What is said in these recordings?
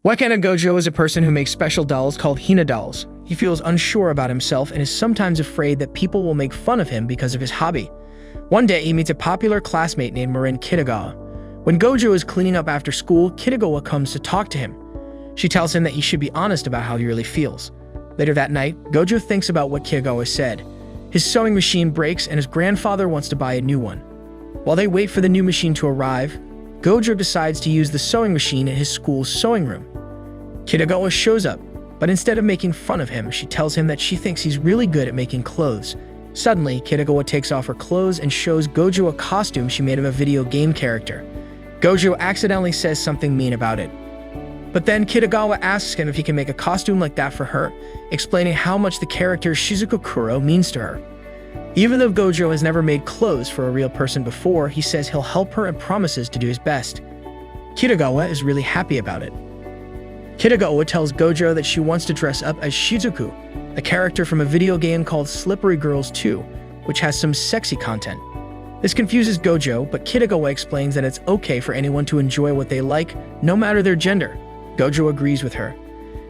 Wakana Gojo is a person who makes special dolls called Hina dolls. He feels unsure about himself and is sometimes afraid that people will make fun of him because of his hobby. One day, he meets a popular classmate named Marin Kitagawa. When Gojo is cleaning up after school, Kitagawa comes to talk to him. She tells him that he should be honest about how he really feels. Later that night, Gojo thinks about what Kitagawa said. His sewing machine breaks and his grandfather wants to buy a new one. While they wait for the new machine to arrive, Gojo decides to use the sewing machine in his school's sewing room. Kitagawa shows up, but instead of making fun of him, she tells him that she thinks he's really good at making clothes. Suddenly, Kitagawa takes off her clothes and shows Gojo a costume she made of a video game character. Gojo accidentally says something mean about it. But then Kitagawa asks him if he can make a costume like that for her, explaining how much the character Shizuku Kuro means to her. Even though Gojo has never made clothes for a real person before, he says he'll help her and promises to do his best. Kitagawa is really happy about it. Kitagawa tells Gojo that she wants to dress up as Shizuku, a character from a video game called Slippery Girls 2, which has some sexy content. This confuses Gojo, but Kitagawa explains that it's okay for anyone to enjoy what they like, no matter their gender. Gojo agrees with her.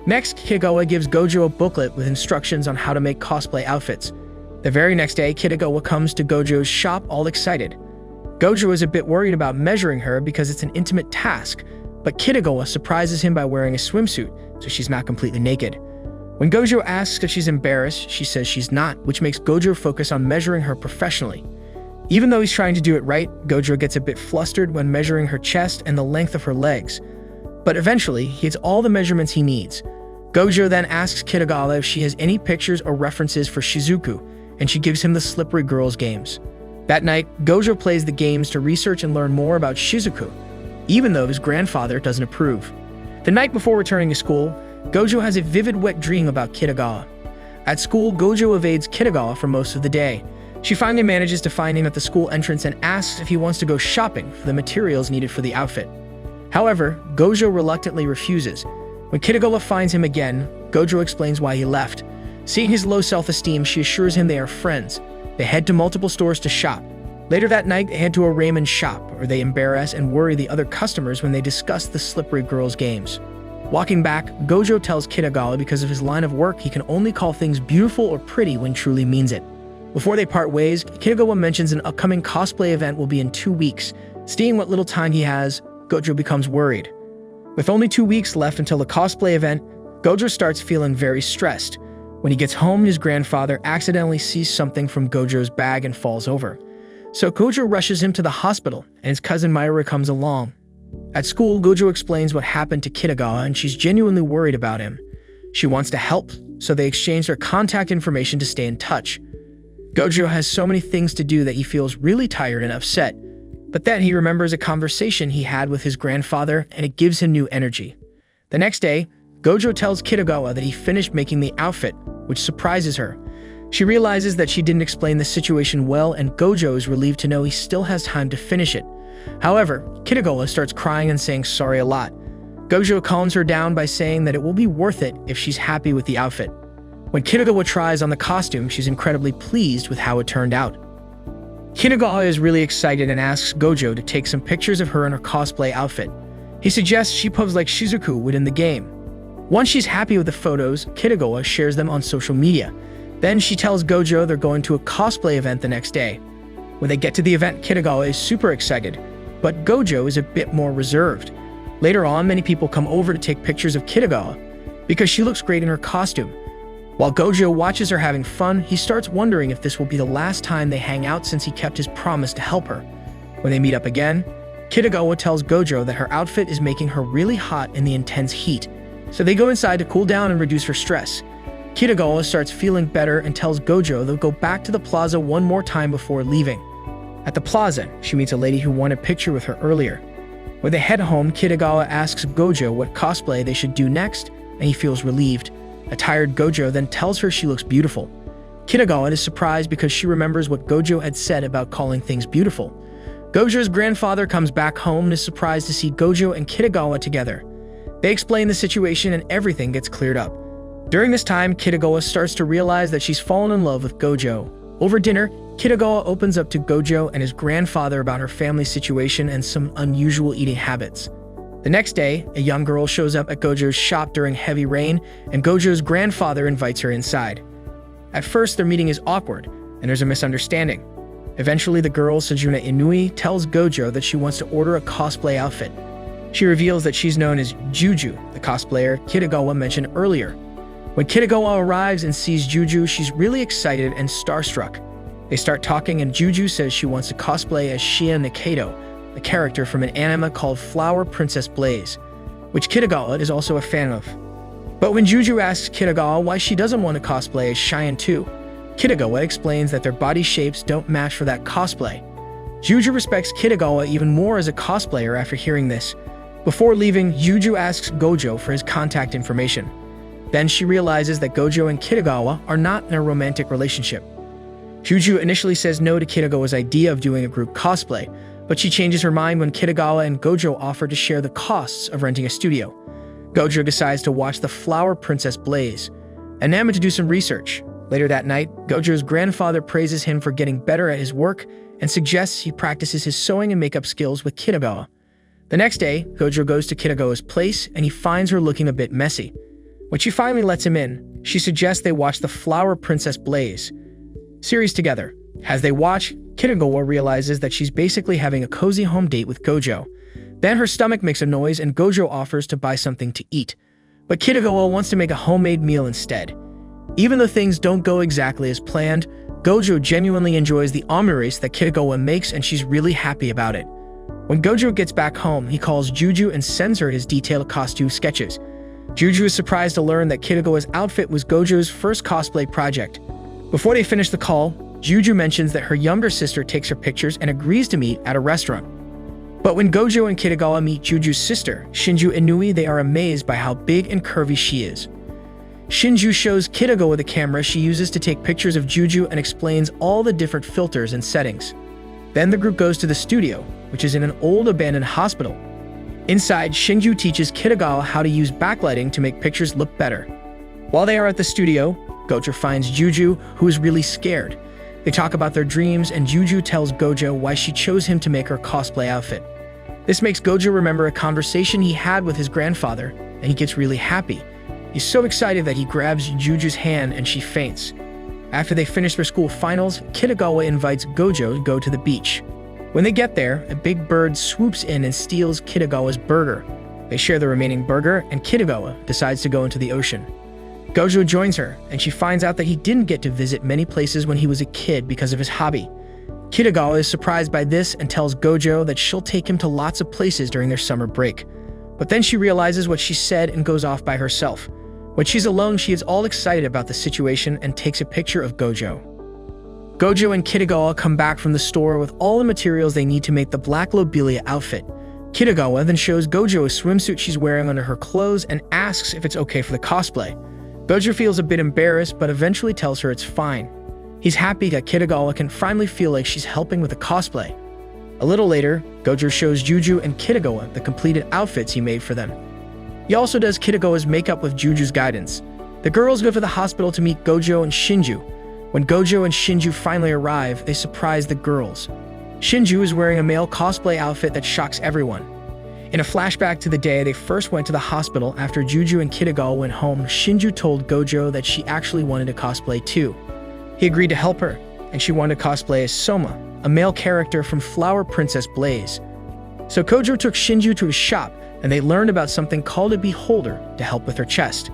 Next, Kitagawa gives Gojo a booklet with instructions on how to make cosplay outfits. The very next day, Kitagawa comes to Gojo's shop all excited. Gojo is a bit worried about measuring her because it's an intimate task, but Kitagawa surprises him by wearing a swimsuit, so she's not completely naked. When Gojo asks if she's embarrassed, she says she's not, which makes Gojo focus on measuring her professionally. Even though he's trying to do it right, Gojo gets a bit flustered when measuring her chest and the length of her legs. But eventually, he gets all the measurements he needs. Gojo then asks Kitagawa if she has any pictures or references for Shizuku, and she gives him the Slippery Girls games. That night, Gojo plays the games to research and learn more about Shizuku, even though his grandfather doesn't approve. The night before returning to school, Gojo has a vivid wet dream about Kitagawa. At school, Gojo evades Kitagawa for most of the day. She finally manages to find him at the school entrance and asks if he wants to go shopping for the materials needed for the outfit. However, Gojo reluctantly refuses. When Kitagawa finds him again, Gojo explains why he left. Seeing his low self-esteem, she assures him they are friends. They head to multiple stores to shop. Later that night, they head to a ramen shop, where they embarrass and worry the other customers when they discuss the Slippery Girls games. Walking back, Gojo tells Kitagawa because of his line of work, he can only call things beautiful or pretty when truly means it. Before they part ways, Kitagawa mentions an upcoming cosplay event will be in 2 weeks. Seeing what little time he has, Gojo becomes worried. With only 2 weeks left until the cosplay event, Gojo starts feeling very stressed. When he gets home, his grandfather accidentally sees something from Gojo's bag and falls over. So Gojo rushes him to the hospital, and his cousin Mayura comes along. At school, Gojo explains what happened to Kitagawa, and she's genuinely worried about him. She wants to help, so they exchange their contact information to stay in touch. Gojo has so many things to do that he feels really tired and upset, but then he remembers a conversation he had with his grandfather, and it gives him new energy. The next day, Gojo tells Kitagawa that he finished making the outfit, which surprises her. She realizes that she didn't explain the situation well, and Gojo is relieved to know he still has time to finish it. However, Kitagawa starts crying and saying sorry a lot. Gojo calms her down by saying that it will be worth it if she's happy with the outfit. When Kitagawa tries on the costume, she's incredibly pleased with how it turned out. Kitagawa is really excited and asks Gojo to take some pictures of her in her cosplay outfit. He suggests she pose like Shizuku would in the game. Once she's happy with the photos, Kitagawa shares them on social media. Then she tells Gojo they're going to a cosplay event the next day. When they get to the event, Kitagawa is super excited, but Gojo is a bit more reserved. Later on, many people come over to take pictures of Kitagawa because she looks great in her costume. While Gojo watches her having fun, he starts wondering if this will be the last time they hang out since he kept his promise to help her. When they meet up again, Kitagawa tells Gojo that her outfit is making her really hot in the intense heat, so they go inside to cool down and reduce her stress. Kitagawa starts feeling better and tells Gojo they'll go back to the plaza one more time before leaving. At the plaza, she meets a lady who wanted a picture with her earlier. When they head home, Kitagawa asks Gojo what cosplay they should do next, and he feels relieved. A tired Gojo then tells her she looks beautiful. Kitagawa is surprised because she remembers what Gojo had said about calling things beautiful. Gojo's grandfather comes back home and is surprised to see Gojo and Kitagawa together. They explain the situation and everything gets cleared up. During this time, Kitagawa starts to realize that she's fallen in love with Gojo. Over dinner, Kitagawa opens up to Gojo and his grandfather about her family situation and some unusual eating habits. The next day, a young girl shows up at Gojo's shop during heavy rain, and Gojo's grandfather invites her inside. At first, their meeting is awkward, and there's a misunderstanding. Eventually, the girl, Sejuna Inui, tells Gojo that she wants to order a cosplay outfit. She reveals that she's known as Juju, the cosplayer Kitagawa mentioned earlier. When Kitagawa arrives and sees Juju, she's really excited and starstruck. They start talking, and Juju says she wants to cosplay as Shia Nakato, a character from an anime called Flower Princess Blaze, which Kitagawa is also a fan of. But when Juju asks Kitagawa why she doesn't want to cosplay as Cheyenne too, Kitagawa explains that their body shapes don't match for that cosplay. Juju respects Kitagawa even more as a cosplayer after hearing this. Before leaving, Juju asks Gojo for his contact information. Then she realizes that Gojo and Kitagawa are not in a romantic relationship. Juju initially says no to Kitagawa's idea of doing a group cosplay, but she changes her mind when Kitagawa and Gojo offer to share the costs of renting a studio. Gojo decides to watch the Flower Princess Blaze, and Nama to do some research. Later that night, Gojo's grandfather praises him for getting better at his work and suggests he practices his sewing and makeup skills with Kitagawa. The next day, Gojo goes to Kitagawa's place and he finds her looking a bit messy. When she finally lets him in, she suggests they watch the Flower Princess Blaze series together. As they watch, Kitagawa realizes that she's basically having a cozy home date with Gojo. Then her stomach makes a noise and Gojo offers to buy something to eat. But Kitagawa wants to make a homemade meal instead. Even though things don't go exactly as planned, Gojo genuinely enjoys the omelette that Kitagawa makes and she's really happy about it. When Gojo gets back home, he calls Juju and sends her his detailed costume sketches. Juju is surprised to learn that Kitagawa's outfit was Gojo's first cosplay project. Before they finish the call, Juju mentions that her younger sister takes her pictures and agrees to meet at a restaurant. But when Gojo and Kitagawa meet Juju's sister, Shinju Inui, they are amazed by how big and curvy she is. Shinju shows Kitagawa the camera she uses to take pictures of Juju and explains all the different filters and settings. Then the group goes to the studio, which is in an old abandoned hospital. Inside, Shinju teaches Kitagawa how to use backlighting to make pictures look better. While they are at the studio, Gojo finds Juju, who is really scared. They talk about their dreams, and Juju tells Gojo why she chose him to make her cosplay outfit. This makes Gojo remember a conversation he had with his grandfather, and he gets really happy. He's so excited that he grabs Juju's hand and she faints. After they finish their school finals, Kitagawa invites Gojo to go to the beach. When they get there, a big bird swoops in and steals Kitagawa's burger. They share the remaining burger, and Kitagawa decides to go into the ocean. Gojo joins her, and she finds out that he didn't get to visit many places when he was a kid because of his hobby. Kitagawa is surprised by this and tells Gojo that she'll take him to lots of places during their summer break. But then she realizes what she said and goes off by herself. When she's alone, she is all excited about the situation and takes a picture of Gojo. Gojo and Kitagawa come back from the store with all the materials they need to make the Black Lobelia outfit. Kitagawa then shows Gojo a swimsuit she's wearing under her clothes and asks if it's okay for the cosplay. Gojo feels a bit embarrassed, but eventually tells her it's fine. He's happy that Kitagawa can finally feel like she's helping with the cosplay. A little later, Gojo shows Juju and Kitagawa the completed outfits he made for them. He also does Kitagawa's makeup with Juju's guidance. The girls go to the hospital to meet Gojo and Shinju. When Gojo and Shinju finally arrive, they surprise the girls. Shinju is wearing a male cosplay outfit that shocks everyone. In a flashback to the day they first went to the hospital after Juju and Kitagawa went home, Shinju told Gojo that she actually wanted to cosplay too. He agreed to help her, and she wanted to cosplay as Soma, a male character from Flower Princess Blaze. So Gojo took Shinju to his shop, and they learned about something called a beholder to help with her chest.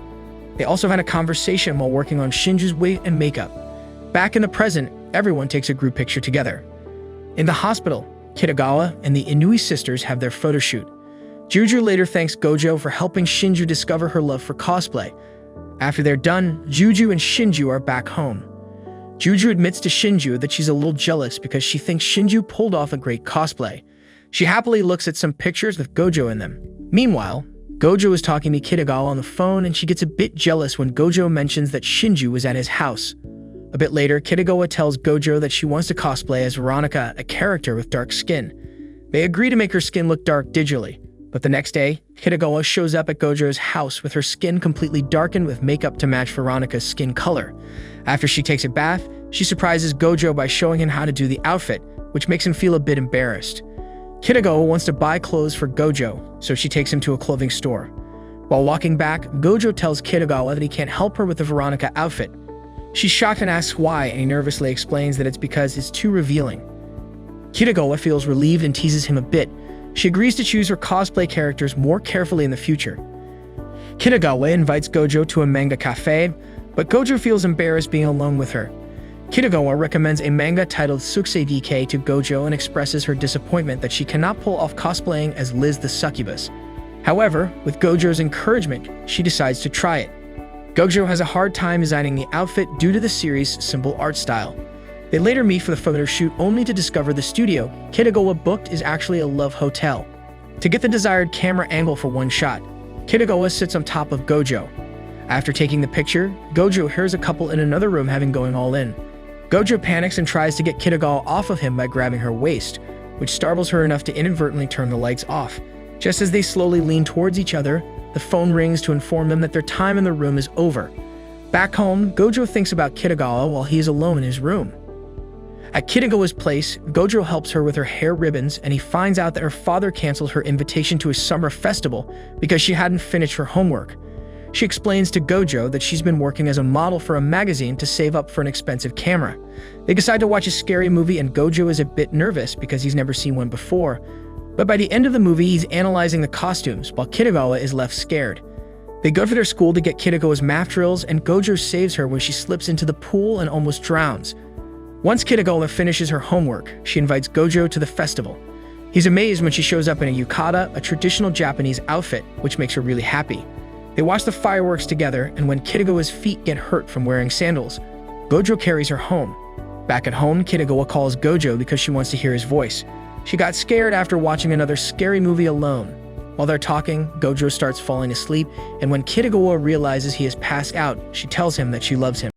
They also had a conversation while working on Shinju's wig and makeup. Back in the present, everyone takes a group picture together. In the hospital, Kitagawa and the Inui sisters have their photo shoot. Juju later thanks Gojo for helping Shinju discover her love for cosplay. After they're done, Juju and Shinju are back home. Juju admits to Shinju that she's a little jealous because she thinks Shinju pulled off a great cosplay. She happily looks at some pictures with Gojo in them. Meanwhile, Gojo is talking to Kitagawa on the phone, and she gets a bit jealous when Gojo mentions that Shinju was at his house. A bit later, Kitagawa tells Gojo that she wants to cosplay as Veronica, a character with dark skin. They agree to make her skin look dark digitally. But the next day, Kitagawa shows up at Gojo's house with her skin completely darkened with makeup to match Veronica's skin color. After she takes a bath, she surprises Gojo by showing him how to do the outfit, which makes him feel a bit embarrassed. Kitagawa wants to buy clothes for Gojo, so she takes him to a clothing store. While walking back, Gojo tells Kitagawa that he can't help her with the Veronica outfit. She's shocked and asks why, and he nervously explains that it's because it's too revealing. Kitagawa feels relieved and teases him a bit. She agrees to choose her cosplay characters more carefully in the future. Kitagawa invites Gojo to a manga cafe, but Gojo feels embarrassed being alone with her. Kitagawa recommends a manga titled Suksei DK to Gojo and expresses her disappointment that she cannot pull off cosplaying as Liz the Succubus. However, with Gojo's encouragement, she decides to try it. Gojo has a hard time designing the outfit due to the series' simple art style. They later meet for the photo shoot only to discover the studio Kitagawa booked is actually a love hotel. To get the desired camera angle for one shot, Kitagawa sits on top of Gojo. After taking the picture, Gojo hears a couple in another room having going all in. Gojo panics and tries to get Kitagawa off of him by grabbing her waist, which startles her enough to inadvertently turn the lights off. Just as they slowly lean towards each other, the phone rings to inform them that their time in the room is over. Back home, Gojo thinks about Kitagawa while he is alone in his room. At Kitagawa's place, Gojo helps her with her hair ribbons, and he finds out that her father canceled her invitation to a summer festival because she hadn't finished her homework. She explains to Gojo that she's been working as a model for a magazine to save up for an expensive camera. They decide to watch a scary movie, and Gojo is a bit nervous because he's never seen one before. But by the end of the movie, he's analyzing the costumes, while Kitagawa is left scared. They go to their school to get Kitagawa's math drills, and Gojo saves her when she slips into the pool and almost drowns. Once Kitagawa finishes her homework, she invites Gojo to the festival. He's amazed when she shows up in a yukata, a traditional Japanese outfit, which makes her really happy. They watch the fireworks together, and when Kitagawa's feet get hurt from wearing sandals, Gojo carries her home. Back at home, Kitagawa calls Gojo because she wants to hear his voice. She got scared after watching another scary movie alone. While they're talking, Gojo starts falling asleep, and when Kitagawa realizes he has passed out, she tells him that she loves him.